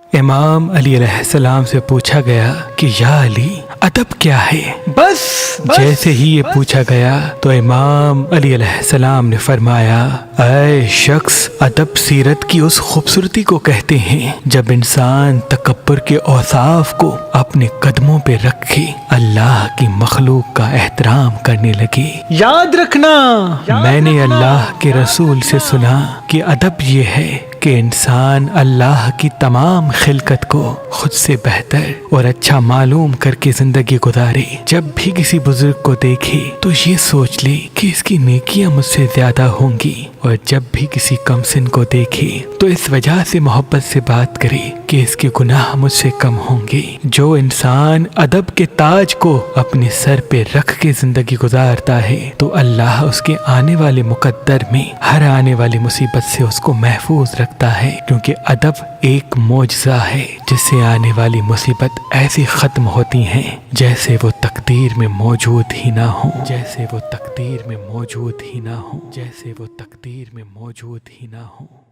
امام علی علیہ السلام سے پوچھا گیا کہ یا علی ادب کیا ہے؟ بس جیسے ہی یہ پوچھا گیا تو امام علی علیہ السلام نے فرمایا، اے شخص، ادب سیرت کی اس خوبصورتی کو کہتے ہیں جب انسان تکبر کے اوصاف کو اپنے قدموں پہ رکھے اللہ کی مخلوق کا احترام کرنے لگے۔ یاد رکھنا، میں نے اللہ کے رسول سے سنا کہ ادب یہ ہے کہ انسان اللہ کی تمام خلقت کو خود سے بہتر اور اچھا معلوم کر کے زندگی گزارے۔ جب بھی کسی بزرگ کو دیکھے تو یہ سوچ لے کہ اس کی نیکیاں مجھ سے زیادہ ہوں گی، اور جب بھی کسی کم سن کو دیکھے تو اس وجہ سے محبت سے بات کرے کہ اس کے گناہ مجھ سے کم ہوں گے۔ جو انسان ادب کے تاج کو اپنے سر پہ رکھ کے زندگی گزارتا ہے تو اللہ اس کے آنے والے مقدر میں ہر آنے والی مصیبت سے اس کو محفوظ رکھتا ہے، کیونکہ ادب ایک معجزہ ہے جس سے آنے والی مصیبت ایسی ختم ہوتی ہیں جیسے وہ تقدیر میں موجود ہی نہ ہوں، جیسے وہ تقدیر میں موجود ہی نہ ہوں، جیسے وہ تقدیر میں موجود ہی نہ ہوں۔